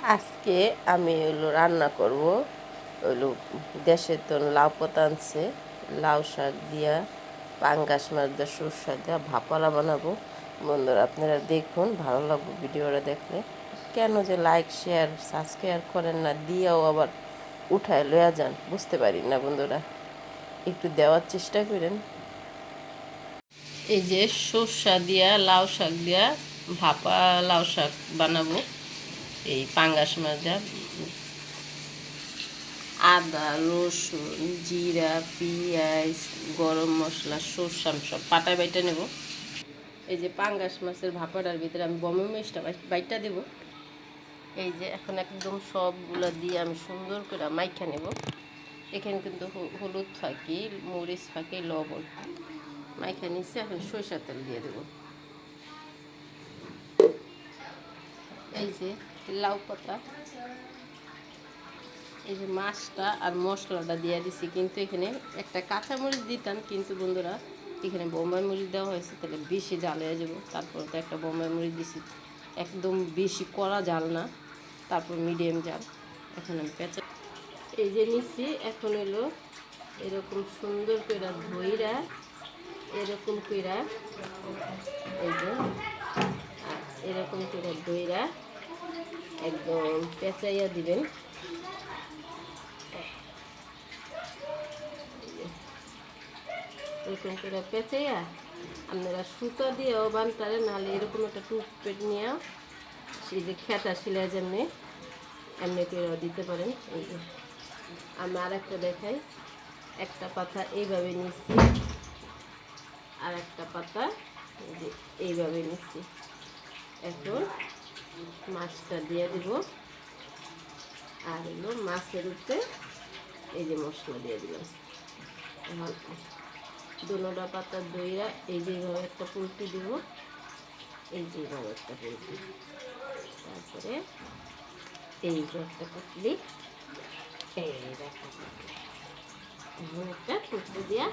আজকে আমি রান্না করব হইলো দেশের তো লাউ পাতা আনছে, লাউ শাক দিয়া পাঙ্গাস মাছ দিয়ে সরষা দিয়া ভাপালা বানাবো। বন্ধুরা আপনারা দেখুন, ভালো লাগবে ভিডিওটা দেখলে। কেন যে লাইক শেয়ার সাবস্ক্রাইব করেন না, দিয়েও আবার উঠায় লইয়া যান, বুঝতে পারি না বন্ধুরা। একটু দেওয়ার চেষ্টা করেন। এই যে সরষা দিয়া লাউ শাক দিয়া ভাপা লাউ শাক বানাবো, এই পাঙ্গাস মাছ দিয়া। আদা, রসুন, জিরা, পেঁয়াজ, গরম মশলা, সরষা সব পাটায় বাইটা নেব। এই যে পাঙ্গাস মাছের ভাপাটার ভিতরে আমি বমি মরিচটা বাইটা দেব। এই যে এখন একদম সবগুলো দিয়ে আমি সুন্দর করে মাইখা নেব। এখানে কিন্তু হলুদ ফাঁকি, মরিচ ফাঁকি, লবণ মাইখা নিচ্ছে। এখন সরিষার তেল দিয়ে দেব। এই যে লাউ পাতা, এই যে মাছটা আর মশলাটা দিয়ে দিছি, কিন্তু এখানে একটা কাঁচামরিচ দিতাম, কিন্তু বন্ধুরা এখানে বোম্বাই মরিচ দেওয়া হয়েছে, তাহলে বেশি জাল হয়ে যাবো। তারপর তো একটা বোম্বাই মরিচ দিছি, একদম বেশি কড়া জাল না, তারপর মিডিয়াম জাল। এখন আমি পেঁচা এই যে নিচ্ছি। এখন হলো এরকম সুন্দর করে ধইরা, এরকম করে এই যে এরকম করে ধইরা একদম পেঁচাইয়া দিবেন। এরকম করে পেঁচাইয়া আপনারা সুতো দিয়েও বানতারে, নাহলে এরকম একটা টুথপেট নিয়ে সেই যে খেতা শিলা যেমনি এমনি করেও দিতে পারেন। এই যে আমি আর একটা দেখাই, একটা পাতা এইভাবে নিচ্ছি, আর একটা পাতা এই যে এইভাবে নিচ্ছি। এখন মাছটা দিয়ে দিব, আর হলো মাছের উপরে এই যে মশলা দিয়ে দিলাম। দুটা পাতা দইরা এই যেভাবে একটা পুলটি দিব, এই যেভাবে একটা পুলটি, তারপরে এই যে একটা পুটলি, এই একটা পুটলি, একটা পুটলি দিয়া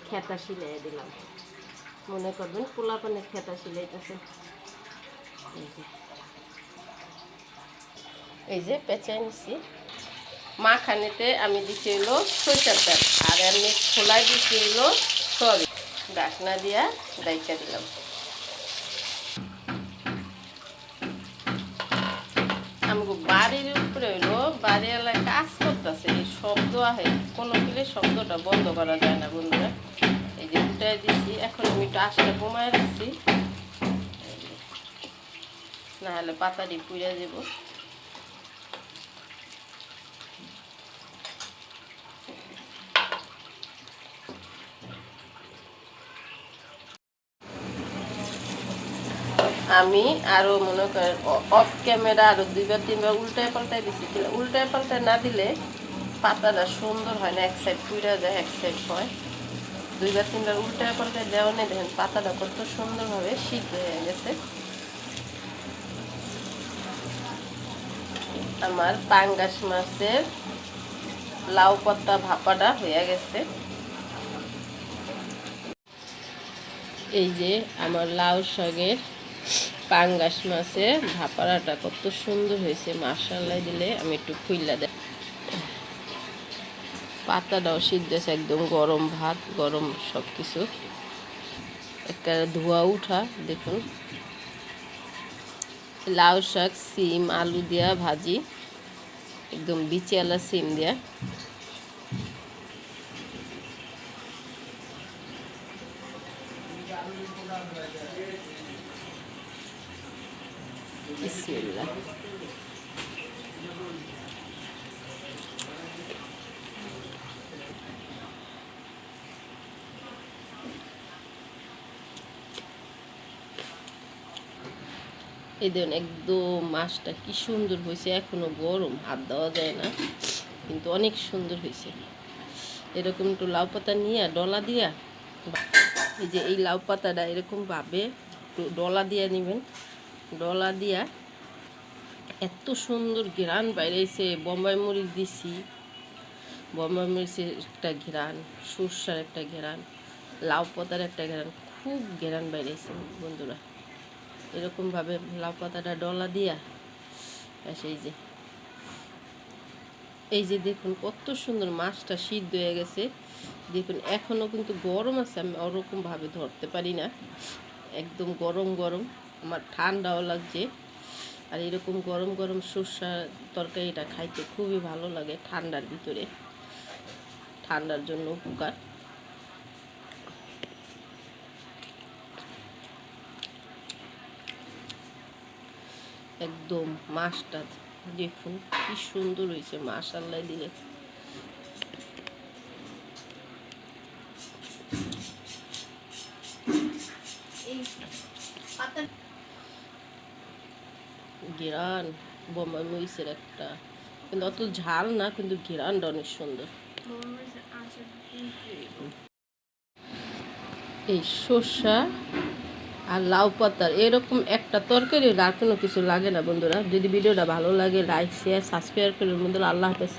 খেতা সিলাই দিলাম। মনে করবেন পোলা পানের খেতা সিলাইতেছে। এই যে পেঁচাই নিচ্ছি। মাখানিতে আমি দিচ্ছি হলো সরিষার তেল, আর এমনি খোলায় দিচ্ছি হলো সরি ডাকনা দিয়া ডাইকা দিলাম। আমাকে বাড়ির উপরে হইলো বাড়ি এলাকায় কাজ করতেছে, এই শব্দ আহে, কোনো ফিলে শব্দটা বন্ধ করা যায় না বন্ধুরা। এই যে উল্টাই দিচ্ছি। এখন আমি একটু আঁচটা কমায় রাখছি, নাহলে পাতাটি পুড়ে যাব। আমি আরও মনে করেন অফ ক্যামেরা আরও 2-3বার উল্টায় পাল্টায় দিচ্ছি। উল্টায় পাল্টায় না দিলে পাতাটা সুন্দর হয় না, এক সাইড পুড়ে যায়, এক সাইড হয়। 2-3বার উল্টায় পাল্টায় দেওয়া নেই, দেখেন পাতাটা কত সুন্দরভাবে সিদ্ধ হয়ে গেছে। আমার পাঙ্গাস মাছের লাউ পাতা ভাপাটা হয়ে গেছে। এই যে আমার লাউ শাকের পাঙ্গাস মাছের ভাপাড়াটা কত সুন্দর হয়েছে, মাশাআল্লাহ দিলে আমি একটু খুইলা দেয়। পাতাটাও সিদ্ধেছে, একদম গরম ভাত, গরম সব কিছু, একটা ধোয়া উঠা। দেখুন লাউ শাক সিম আলু দিয়া ভাজি, একদম বিচিয়ালা সিম দিয়া। বিসমিল্লাহ। এই দেখুন একদম মাছটা কি সুন্দর হয়েছে, এখনো গরম, হাত দেওয়া যায় না, কিন্তু অনেক সুন্দর হয়েছে। এরকম একটু লাউ পাতা নিয়ে ডলা দিয়া, এই যে এই লাউ পাতাটা এরকম ভাবে একটু ডলা দিয়ে নেবেন। ডলা দিয়া এত সুন্দর ঘ্রাণ বাইরেছে, বোম্বাই মরিচ দিছি, বোম্বাই মরিচের একটা ঘ্রাণ, সরষার একটা ঘ্রাণ, লাউ পাতার একটা ঘ্রাণ, খুব ঘ্রাণ বাইরেছে বন্ধুরা। এরকমভাবে লাউ পাতাটা ডলা দিয়া এই যে দেখুন কত সুন্দর মাছটা সিদ্ধ হয়ে গেছে। দেখুন এখনও কিন্তু গরম আছে, আমি ওরকমভাবে ধরতে পারি না, একদম গরম গরম। আমার ঠান্ডাও লাগছে। আর এরকম গরম গরম সর্ষার তরকারিটা খাইতে খুবই ভালো লাগে ঠান্ডার ভিতরে, ঠান্ডার জন্য উপকার। একদম মাছটা দেখুন কি সুন্দর হয়েছে, মাশাআল্লাহ দিলে। ঘেরান বোম্বাই মরিচের একটা, কিন্তু অত ঝাল না, কিন্তু ঘেরানটা অনেক সুন্দর। এই সর্ষা আর লাউ পাতার এরকম একটা তরকারি আর কোনো কিছু লাগে না বন্ধুরা। যদি ভিডিওটা ভালো লাগে লাইক শেয়ার সাবস্ক্রাইব করুন বন্ধুরা। আল্লাহ হাফেজ।